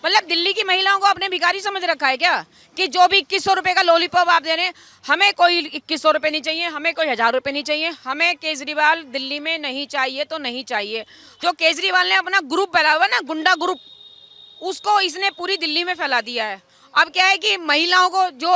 मतलब दिल्ली की महिलाओं को आपने भिखारी समझ रखा है क्या कि जो भी 2100 रुपए का लॉलीपॉप आप दे रहे हैं, हमें कोई 2100 रुपए नहीं चाहिए, हमें कोई 1000 रुपए नहीं चाहिए, हमें केजरीवाल दिल्ली में नहीं चाहिए तो नहीं चाहिए। जो केजरीवाल ने अपना ग्रुप फैला हुआ ना, गुंडा ग्रुप, उसको इसने पूरी दिल्ली में फैला दिया है। अब क्या है कि महिलाओं को जो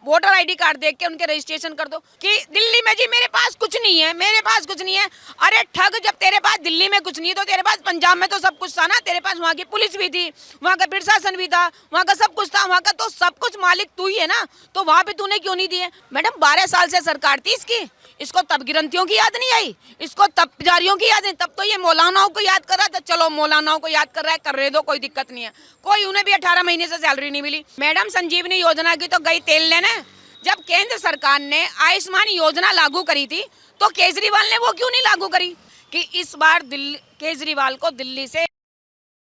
वोटर आईडी कार्ड देख के उनके रजिस्ट्रेशन कर दो कि दिल्ली में जी मेरे पास कुछ नहीं है, मेरे पास कुछ नहीं है। अरे ठग, जब तेरे पास दिल्ली में कुछ नहीं है तो तेरे पास पंजाब में तो सब कुछ था ना। तेरे पास वहाँ की पुलिस भी थी, वहाँ का प्रशासन भी था, वहाँ का सब कुछ था, वहाँ का तो सब कुछ मालिक तू ही है ना। तो वहाँ पे तूने क्यों नहीं दिए? मैडम 12 साल से सरकार थी इसकी, इसको तब गिरंतियों की याद नहीं आई, इसको तब पुजारियों की याद नहीं। तब तो ये मौलानाओं को याद कर रहा था। चलो मौलानाओं को याद कर रहा है, कर रहे दो, कोई दिक्कत नहीं है। कोई, उन्हें भी 18 महीने से सैलरी नहीं मिली। मैडम संजीवनी योजना की तो गई तेल लेने। जब केंद्र सरकार ने आयुष्मान योजना लागू करी थी तो केजरीवाल ने वो क्यों नहीं लागू करी कि इस बार केजरीवाल को दिल्ली से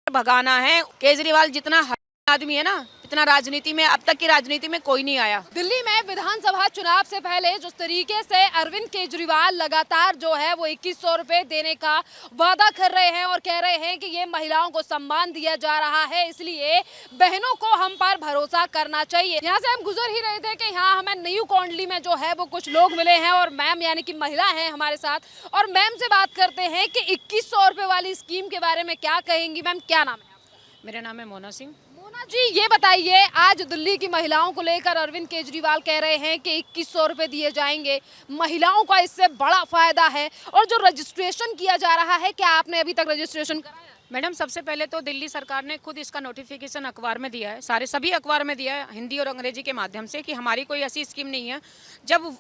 भगाना है। केजरीवाल जितना आदमी है ना, इतना राजनीति में, अब तक की राजनीति में कोई नहीं आया। दिल्ली में विधानसभा चुनाव से पहले जिस तरीके से अरविंद केजरीवाल लगातार जो है वो 2100 रुपए देने का वादा कर रहे हैं और कह रहे हैं कि ये महिलाओं को सम्मान दिया जा रहा है, इसलिए बहनों को हम पर भरोसा करना चाहिए। यहाँ से हम गुजर ही रहे थे कि यहाँ हमें न्यू कौंडली में जो है वो कुछ लोग मिले हैं और मैम यानी कि महिला है हमारे साथ, और मैम से बात करते हैं कि 2100 रुपए वाली स्कीम के बारे में क्या कहेंगी। मैम क्या नाम है? मेरा नाम है मोना सिंह। जी ये बताइए, आज दिल्ली की महिलाओं को लेकर अरविंद केजरीवाल कह रहे हैं कि 2100 रुपए दिए जाएंगे, महिलाओं का इससे बड़ा फायदा है, और जो रजिस्ट्रेशन किया जा रहा है, क्या आपने अभी तक रजिस्ट्रेशन कराया? मैडम सबसे पहले तो दिल्ली सरकार ने खुद इसका नोटिफिकेशन अखबार में दिया है, सभी अखबार में दिया है, हिंदी और अंग्रेजी के माध्यम से, कि हमारी कोई ऐसी स्कीम नहीं है। जब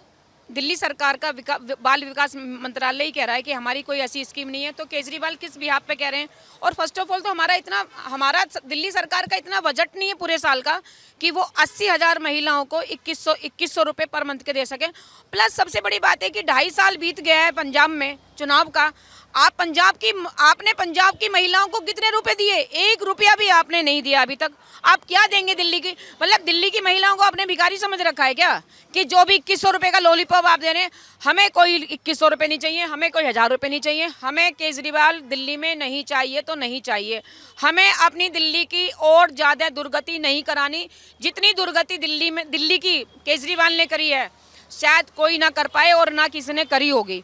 दिल्ली सरकार का बाल विकास मंत्रालय ही कह रहा है कि हमारी कोई ऐसी स्कीम नहीं है, तो केजरीवाल किस बिहाफ पे कह रहे हैं? और फर्स्ट ऑफ ऑल तो हमारा दिल्ली सरकार का इतना बजट नहीं है पूरे साल का कि वो 80,000 महिलाओं को 2100 रुपये पर मंथ के दे सके। प्लस सबसे बड़ी बात है कि 2.5 साल बीत गया है पंजाब में चुनाव का। आपने पंजाब की महिलाओं को कितने रुपए दिए? 1 रुपया भी आपने नहीं दिया अभी तक। आप क्या देंगे दिल्ली की? मतलब दिल्ली की महिलाओं को आपने भिखारी समझ रखा है क्या कि जो भी 2100 रुपए का लॉलीपॉप आप दे रहे हैं, हमें कोई 2100 रुपए नहीं चाहिए, हमें कोई 1000 रुपए नहीं चाहिए, हमें केजरीवाल दिल्ली में नहीं चाहिए तो नहीं चाहिए। हमें अपनी दिल्ली की और ज़्यादा दुर्गति नहीं करानी। जितनी दुर्गति दिल्ली की केजरीवाल ने करी है, शायद कोई ना कर पाए और ना किसी ने करी होगी।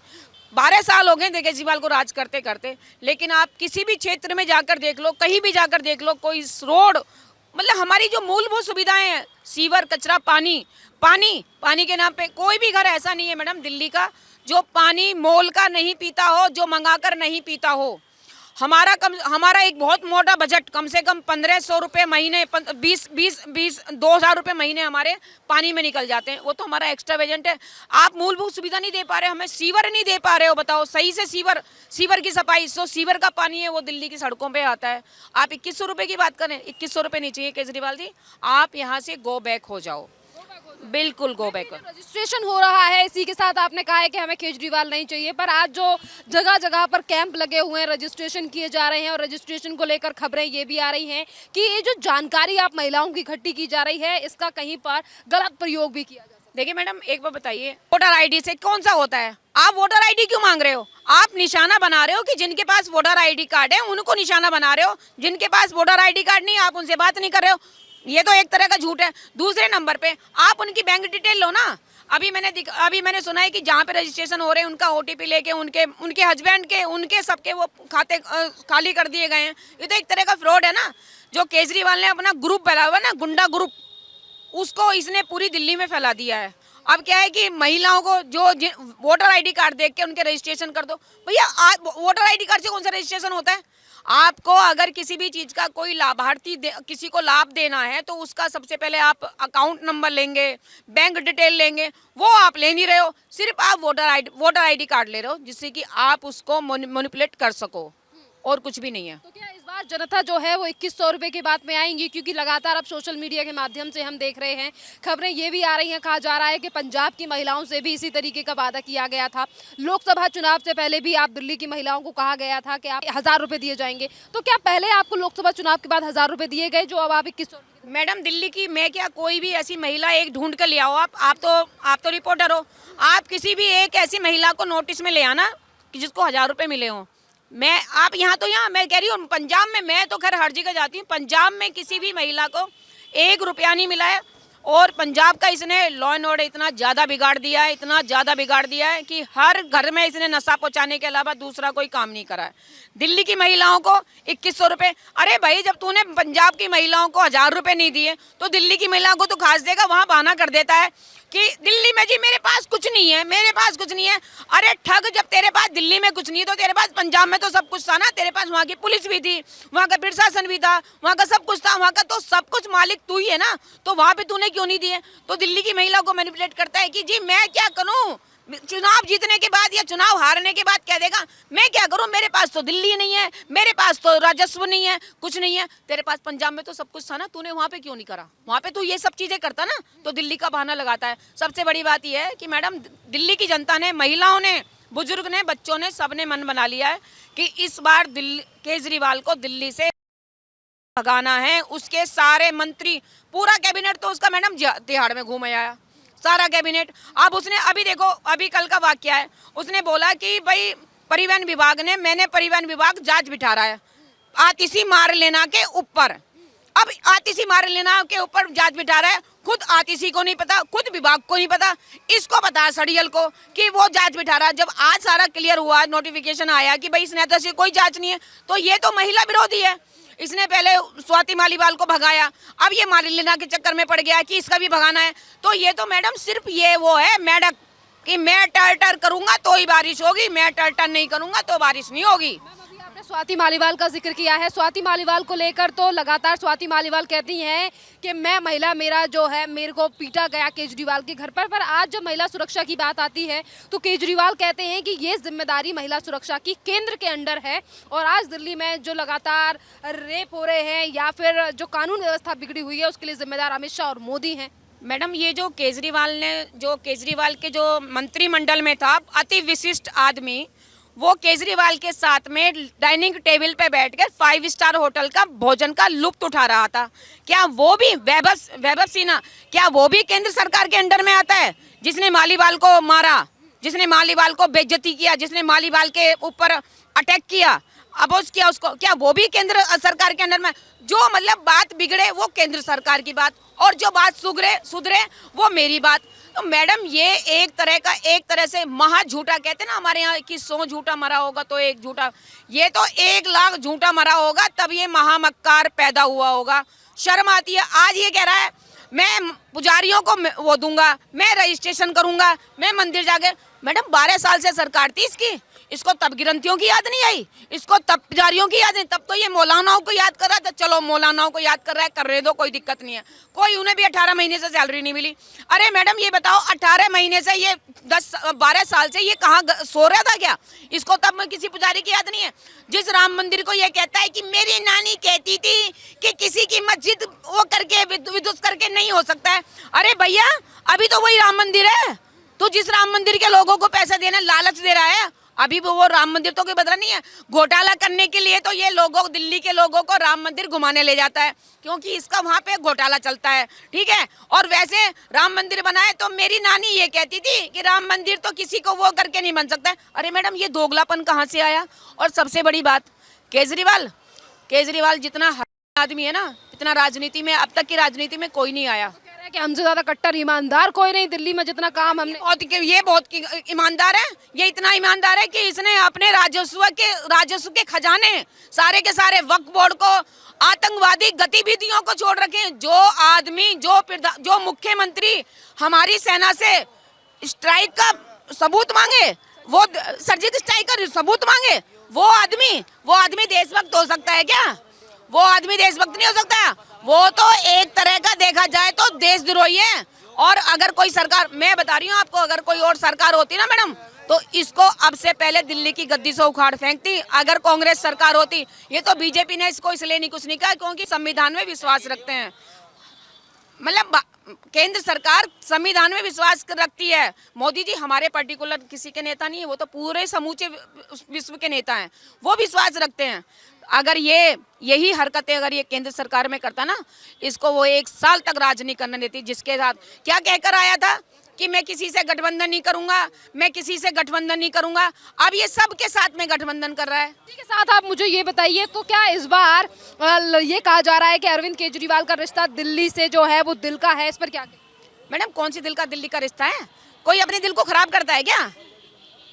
12 साल हो गए केजरीवाल को राज करते करते, लेकिन आप किसी भी क्षेत्र में जाकर देख लो, कहीं भी जाकर देख लो, कोई रोड, मतलब हमारी जो मूलभूत सुविधाएं हैं, सीवर, कचरा, पानी के नाम पे कोई भी घर ऐसा नहीं है मैडम दिल्ली का जो पानी मोल का नहीं पीता हो, जो मंगाकर नहीं पीता हो। हमारा एक बहुत मोटा बजट, कम से कम 1500 रुपये महीने, 2000 रुपये महीने हमारे पानी में निकल जाते हैं। वो तो हमारा एक्स्ट्रा बजट है। आप मूलभूत सुविधा नहीं दे पा रहे, हमें सीवर नहीं दे पा रहे हो। बताओ सही से सीवर की सफाई, सीवर का पानी है वो दिल्ली की सड़कों पे आता है। आप 2100 रुपये की बात करें, 2100 रुपये नहीं चाहिए केजरीवाल जी, आप यहाँ से गो बैक हो जाओ, बिल्कुल गो बैक। रजिस्ट्रेशन हो रहा है, इसी के साथ आपने कहा है कि हमें केजरीवाल नहीं चाहिए, पर आज जो जगह जगह पर कैंप लगे हुए हैं, रजिस्ट्रेशन किए जा रहे हैं, और रजिस्ट्रेशन को लेकर खबरें ये भी आ रही हैं कि ये जो जानकारी आप महिलाओं की इकट्ठी की जा रही है, इसका कहीं पर गलत प्रयोग भी किया जा सकता है। देखिए मैडम एक बार बताइए, वोटर आईडी से कौन सा होता है? आप वोटर आईडी क्यों मांग रहे हो? आप निशाना बना रहे हो कि जिनके पास वोटर आईडी कार्ड है उनको निशाना बना रहे हो, जिनके पास वोटर आईडी कार्ड नहीं आप उनसे बात नहीं कर रहे हो। ये तो एक तरह का झूठ है। दूसरे नंबर पे आप उनकी बैंक डिटेल लो ना। अभी मैंने सुना है कि जहाँ पे रजिस्ट्रेशन हो रहे हैं उनका ओटीपी लेके उनके हस्बैंड के, उनके सबके वो खाते खाली कर दिए गए हैं। ये तो एक तरह का फ्रॉड है ना। जो केजरीवाल ने अपना ग्रुप फैला हुआ है ना, गुंडा ग्रुप, उसको इसने पूरी दिल्ली में फैला दिया है। अब क्या है कि महिलाओं को जो वोटर आईडी कार्ड देख के उनके रजिस्ट्रेशन कर दो। भैया वोटर आईडी कार्ड से कौन सा रजिस्ट्रेशन होता है? आपको अगर किसी भी चीज़ का कोई लाभार्थी किसी को लाभ देना है तो उसका सबसे पहले आप अकाउंट नंबर लेंगे, बैंक डिटेल लेंगे, वो आप ले नहीं रहे हो। सिर्फ आप वोटर आईडी कार्ड ले रहे हो जिससे कि आप उसको मैनिपुलेट कर सको, और कुछ भी नहीं है। तो क्या इस बार जनता जो है वो 2100 रुपए की बात में आएंगी? क्योंकि लगातार अब सोशल मीडिया के माध्यम से हम देख रहे हैं, खबरें ये भी आ रही हैं, कहा जा रहा है कि पंजाब की महिलाओं से भी इसी तरीके का वादा किया गया था। लोकसभा चुनाव से पहले भी आप दिल्ली की महिलाओं को कहा गया था कि आप 1000 रुपये दिए जाएंगे। तो क्या पहले आपको लोकसभा चुनाव के बाद 1000 रुपये दिए गए जो अब आप 2100? मैडम दिल्ली की मैं क्या, कोई भी ऐसी महिला एक ढूंढ कर ले आओ। आप तो रिपोर्टर हो, आप किसी भी एक ऐसी महिला को नोटिस में ले आना कि जिसको 1000 रुपये मिले हों। मैं आप यहाँ तो यहाँ मैं कह रही हूँ पंजाब में, मैं तो खैर हर जगह जाती हूँ, पंजाब में किसी भी महिला को 1 रुपया नहीं मिला है। और पंजाब का इसने लॉ एंड ऑर्डर इतना ज़्यादा बिगाड़ दिया है, इतना ज़्यादा बिगाड़ दिया है कि हर घर में इसने नशा पहुँचाने के अलावा दूसरा कोई काम नहीं करा है। दिल्ली की महिलाओं को 2100 रुपये, अरे भाई जब तूने पंजाब की महिलाओं को 1000 रुपये नहीं दिए तो दिल्ली की महिलाओं को तो खास देगा। वहाँ बहाना कर देता है कि दिल्ली में जी मेरे पास कुछ नहीं है, मेरे पास कुछ नहीं है। अरे ठग, जब तेरे पास दिल्ली में कुछ नहीं है तो तेरे पास पंजाब में तो सब कुछ था ना। तेरे पास वहाँ की पुलिस भी थी, वहाँ का प्रशासन भी था, वहाँ का सब कुछ था, वहाँ का तो सब कुछ मालिक तू ही है ना। तो वहाँ पे तूने क्यों नहीं दिए? तो दिल्ली की महिला को मैनिपुलेट करता है कि जी मैं क्या करूँ, चुनाव जीतने के बाद या चुनाव हारने के बाद कह देगा मैं क्या करूं, मेरे पास तो दिल्ली नहीं है, मेरे पास तो राजस्व नहीं है, कुछ नहीं है। तेरे पास पंजाब में तो सब कुछ था ना, तूने वहां पे क्यों नहीं करा? वहां पे तू ये सब चीजें करता ना, तो दिल्ली का बहाना लगाता है। सबसे बड़ी बात यह है कि मैडम दिल्ली की जनता ने, महिलाओं ने, बुजुर्ग ने, बच्चों ने, सबने मन बना लिया है कि इस बार केजरीवाल को दिल्ली से भगाना है। उसके सारे मंत्री, पूरा कैबिनेट तो उसका मैडम तिहाड़ में घूम आया, सारा कैबिनेट। अब उसने अभी देखो, अभी कल का वाकया है, उसने बोला कि भाई परिवहन विभाग ने, मैंने परिवहन विभाग जांच बिठा रहा है आतिशी मार लेना के ऊपर। अब आतिशी मार लेना के ऊपर जांच बिठा रहा है, खुद आतिशी को नहीं पता, खुद विभाग को नहीं पता, इसको पता है सड़ियल को कि वो जांच बिठा रहा है। जब आज सारा क्लियर हुआ, नोटिफिकेशन आया कि भाई इस नेता से कोई जांच नहीं है, तो ये तो महिला विरोधी है। इसने पहले स्वाति मालीवाल को भगाया, अब ये मारिलेना के चक्कर में पड़ गया कि इसका भी भगाना है। तो ये तो मैडम सिर्फ ये वो है मेढक कि मैं टर करूंगा तो ही बारिश होगी, मैं टर नहीं करूंगा तो बारिश नहीं होगी। आपने स्वाति मालीवाल का जिक्र किया है, स्वाति मालीवाल को लेकर तो लगातार स्वाति मालीवाल कहती हैं कि मैं महिला, मेरा जो है मेरे को पीटा गया केजरीवाल के घर पर आज जब महिला सुरक्षा की बात आती है तो केजरीवाल कहते हैं कि ये जिम्मेदारी महिला सुरक्षा की केंद्र के अंडर है। और आज दिल्ली में जो लगातार रेप हो रहे हैं या फिर जो कानून व्यवस्था बिगड़ी हुई है उसके लिए जिम्मेदार अमित शाह और मोदी हैं। मैडम ये जो केजरीवाल के जो मंत्रिमंडल में था अति विशिष्ट आदमी, वो केजरीवाल के साथ में डाइनिंग टेबल पे बैठकर 5 स्टार होटल का भोजन का लुत्फ उठा रहा था। क्या वो भी वैभव सिन्हा, क्या वो भी केंद्र सरकार के अंडर में आता है? जिसने मालीवाल को मारा, जिसने मालीवाल को बेइज्जती किया, जिसने मालीवाल के ऊपर अटैक किया, अपोज किया उसको, क्या वो भी केंद्र सरकार के अंडर में? जो मतलब बात बिगड़े वो केंद्र सरकार की बात, और जो बात सुधरे वो मेरी बात। तो मैडम ये एक तरह से महा झूठा, कहते हैं ना हमारे यहाँ कि 100 झूठा मरा होगा तो एक झूठा, ये तो 1 लाख झूठा मरा होगा तब ये महामक्कार पैदा हुआ होगा। शर्म आती है। आज ये कह रहा है मैं पुजारियों को वो दूंगा, मैं रजिस्ट्रेशन करूंगा, मैं मंदिर जाके। मैडम 12 साल से सरकार थी इसको तब गिरंतियों की याद नहीं आई, इसको तब पुजारियों की याद नहीं, तब तो ये मौलानाओं को याद कर रहा था। चलो मौलानाओं को याद कर रहा है, कर रहे दो, कोई दिक्कत नहीं है। कोई उन्हें भी 18 महीने से सैलरी नहीं मिली। अरे मैडम ये बताओ 18 महीने से ये 12 साल से ये कहाँ सो रहा था क्या? इसको तब किसी पुजारी की याद नहीं है। जिस राम मंदिर को ये कहता है कि मेरी नानी कहती थी कि किसी की मस्जिद वो करके विध्वंस करके नहीं हो सकता है। अरे भैया अभी तो वही राम मंदिर है, तो जिस राम मंदिर के लोगों को पैसा देना लालच दे रहा है, अभी वो राम मंदिर तो कोई बदला नहीं है। घोटाला करने के लिए तो ये लोगों, दिल्ली के लोगों को राम मंदिर घुमाने ले जाता है, क्योंकि इसका वहाँ पे घोटाला चलता है, ठीक है। और वैसे राम मंदिर बनाए तो मेरी नानी ये कहती थी कि राम मंदिर तो किसी को वो करके नहीं बन सकता है। अरे मैडम ये दोगलापन कहाँ से आया? और सबसे बड़ी बात, केजरीवाल जितना आदमी है ना, इतना राजनीति में, अब तक की राजनीति में कोई नहीं आया। कि हमसे ज्यादा कट्टर ईमानदार कोई नहीं दिल्ली में, जितना काम हमने बहुत ईमानदार है। ये इतना ईमानदार है कि इसने अपने राजस्व के खजाने सारे के सारे वक्फ बोर्ड को, आतंकवादी गतिविधियों को छोड़ रखे हैं। जो आदमी, जो मुख्यमंत्री हमारी सेना से स्ट्राइक का सबूत मांगे, वो सर्जिकल स्ट्राइक का सबूत मांगे, वो आदमी देशभक्त हो सकता है क्या? वो आदमी देशभक्त नहीं हो सकता। वो तो एक तरह का देखा जाए तो देशद्रोही है। और अगर कोई सरकार, मैं बता रही हूँ आपको, अगर कोई और सरकार होती ना मैडम, तो इसको अब से पहले दिल्ली की गद्दी से उखाड़ फेंकती। अगर कांग्रेस सरकार होती, ये तो बीजेपी ने इसको इसलिए नहीं कुछ नहीं कहा क्योंकि संविधान में विश्वास रखते हैं। मतलब केंद्र सरकार संविधान में विश्वास रखती है। मोदी जी हमारे पर्टिकुलर किसी के नेता नहीं है, वो तो पूरे समूचे विश्व के नेता हैं, वो विश्वास रखते हैं। अगर यही हरकतें अगर ये केंद्र सरकार में करता ना, इसको वो 1 साल तक राज नहीं करने देती। जिसके साथ क्या कहकर आया था कि मैं किसी से गठबंधन नहीं करूंगा, मैं किसी से गठबंधन नहीं करूंगा। अब ये सबके साथ में गठबंधन कर रहा है। इसी के साथ आप मुझे ये बताइए, तो क्या इस बार ये कहा जा रहा है कि अरविंद केजरीवाल का रिश्ता दिल्ली से जो है वो दिल का है, इस पर क्या कहें? मैडम कौन सी दिल का दिल्ली का रिश्ता है? कोई अपने दिल को खराब करता है क्या?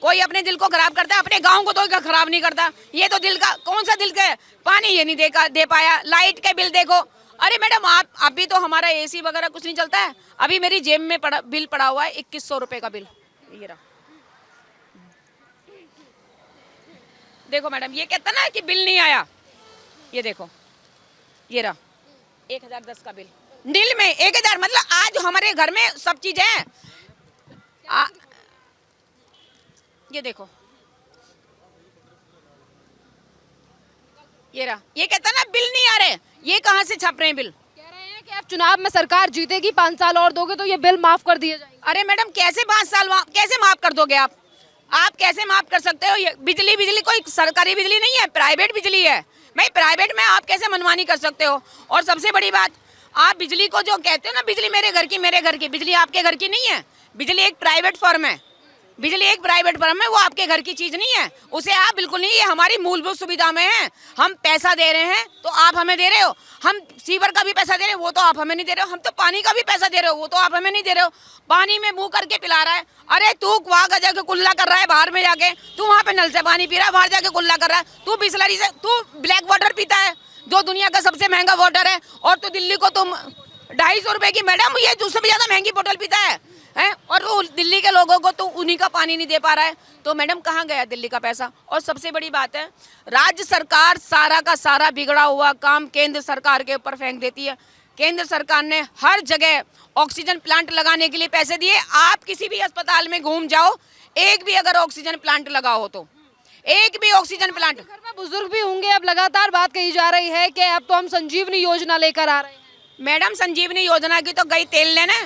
कोई अपने दिल को खराब करता है? अपने गांव को तो खराब नहीं करता। ये तो दिल का, कौन सा दिल का? पानी ये नहीं दे पाया, लाइट के बिल देखो। अरे मैडम आप अभी तो हमारा एसी वगैरह कुछ नहीं चलता है। अभी मेरी जेब में बिल पड़ा हुआ है 2100 रुपए का बिल। ये रहा, देखो मैडम, ये कहता ना कि बिल नहीं आया, ये देखो, ये रहा 1010 का बिल। दिल में 1000, मतलब आज हमारे घर में सब चीजें हैं। ये देखो, ये रहा, ये कहता ना बिल नहीं आ रहे, ये कहाँ से छप रहे हैं बिल? कह रहे हैं कि अब चुनाव में सरकार जीतेगी, 5 साल और दोगे तो ये बिल माफ कर दिए जाएंगे। अरे मैडम कैसे 5 साल कैसे माफ कर दोगे आप? आप कैसे माफ कर सकते हो? ये बिजली कोई सरकारी बिजली नहीं है, प्राइवेट बिजली है। भाई प्राइवेट में आप कैसे मनमानी कर सकते हो? और सबसे बड़ी बात, आप बिजली को जो कहते हो ना, बिजली मेरे घर की, बिजली आपके घर की नहीं है। बिजली एक प्राइवेट फर्म है, बिजली एक प्राइवेट फर्म है, वो आपके घर की चीज नहीं है। उसे आप बिल्कुल नहीं, ये हमारी मूलभूत सुविधा में है। हम पैसा दे रहे हैं तो आप हमें दे रहे हो, हम सीवर का भी पैसा दे रहे हैं, वो तो आप हमें नहीं दे रहे हो। हम तो पानी का भी पैसा दे रहे हो, वो तो आप हमें नहीं दे रहे हो। पानी में मुंह करके पिला रहा है। अरे तू वहां का जाके कुल्ला कर रहा है, बाहर में जाके तू वहां पे नल से पानी पी रहा है, बाहर जाके कुल्ला कर रहा है। तू बिस्लरी से, तू ब्लैक वाटर पीता है जो दुनिया का सबसे महंगा वाटर है, और तू दिल्ली को तुम 250 रुपए की, मैडम ये उससे भी ज्यादा महंगी बोतल पीता है। और वो दिल्ली के लोगों को तो उन्हीं का पानी नहीं दे पा रहा है। तो मैडम कहाँ गया दिल्ली का पैसा? और सबसे बड़ी बात है, राज्य सरकार सारा का सारा बिगड़ा हुआ काम केंद्र सरकार के ऊपर फेंक देती है। केंद्र सरकार ने हर जगह ऑक्सीजन प्लांट लगाने के लिए पैसे दिए। आप किसी भी अस्पताल में घूम जाओ, एक भी अगर ऑक्सीजन प्लांट लगा हो तो, एक भी ऑक्सीजन प्लांट। घर में बुजुर्ग भी होंगे, अब लगातार बात कही जा रही है कि अब तो हम संजीवनी योजना लेकर आ रहे हैं। मैडम संजीवनी योजना की तो गई तेल लेने।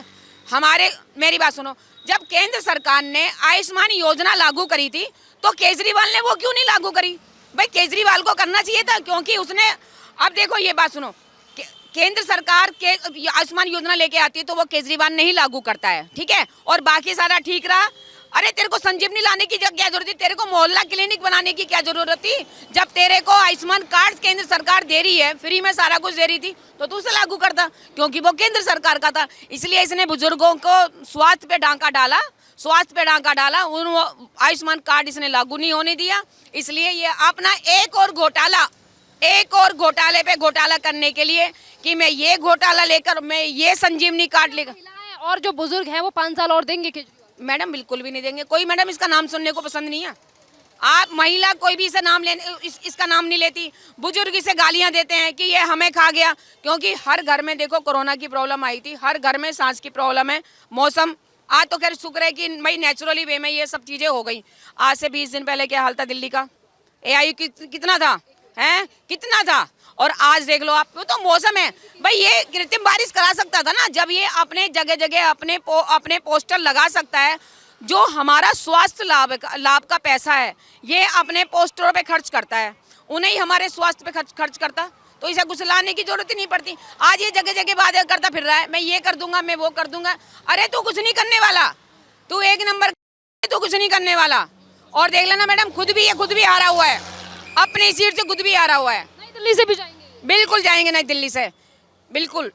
मेरी बात सुनो, जब केंद्र सरकार ने आयुष्मान योजना लागू करी थी तो केजरीवाल ने वो क्यों नहीं लागू करी? भाई केजरीवाल को करना चाहिए था, क्योंकि उसने, अब देखो ये बात सुनो, केंद्र सरकार के आयुष्मान योजना लेके आती है तो वो केजरीवाल नहीं लागू करता है, ठीक है, और बाकी सारा ठीक रहा। अरे तेरे को संजीवनी लाने की क्या जरूरत थी? तेरे को मोहल्ला क्लिनिक बनाने की क्या जरूरत थी? जब तेरे को आयुष्मान कार्ड केंद्र सरकार दे रही है, फ्री में सारा कुछ दे रही थी, तो तू उसे लागू करता, क्योंकि वो केंद्र सरकार का था। इसलिए इसने बुजुर्गों को स्वास्थ्य पे डांका डाला, उन आयुष्मान कार्ड इसने लागू नहीं होने दिया। इसलिए ये अपना एक और घोटाले पे घोटाला करने के लिए कि मैं ये घोटाला लेकर मैं ये संजीवनी कार्ड लेकर, और जो बुजुर्ग हैं वो 5 साल और देंगे केजरीवाल? मैडम बिल्कुल भी नहीं देंगे। कोई मैडम इसका नाम सुनने को पसंद नहीं है। आप महिला कोई भी इसका नाम नहीं लेती। बुजुर्ग इसे गालियां देते हैं कि ये हमें खा गया, क्योंकि हर घर में देखो कोरोना की प्रॉब्लम आई थी, हर घर में सांस की प्रॉब्लम है। मौसम आज तो खैर शुक्र है कि भाई नेचुरली वे में ये सब चीजें हो गई। आज से 20 दिन पहले क्या हाल था दिल्ली का? AIU कितना था, हैं कितना था? और आज देख लो आप, वो तो मौसम है भाई। ये कृत्रिम बारिश करा सकता था ना, जब ये अपने जगह जगह अपने पोस्टर लगा सकता है। जो हमारा स्वास्थ्य लाभ का पैसा है ये अपने पोस्टरों पे खर्च करता है, उन्हें ही हमारे स्वास्थ्य पे खर्च करता, तो इसे कुछ लाने की जरूरत ही नहीं पड़ती। आज ये जगह जगह वादे करता फिर रहा है, मैं ये कर दूंगा, मैं वो कर दूंगा। अरे तू कुछ नहीं करने वाला, तू एक नंबर, तू कुछ नहीं करने वाला। और देख लेना मैडम, खुद भी हारा हुआ है, अपनी सीट से खुद भी हारा हुआ है। दिल्ली से भी जाएंगे? बिल्कुल जाएंगे, नहीं दिल्ली से, बिल्कुल।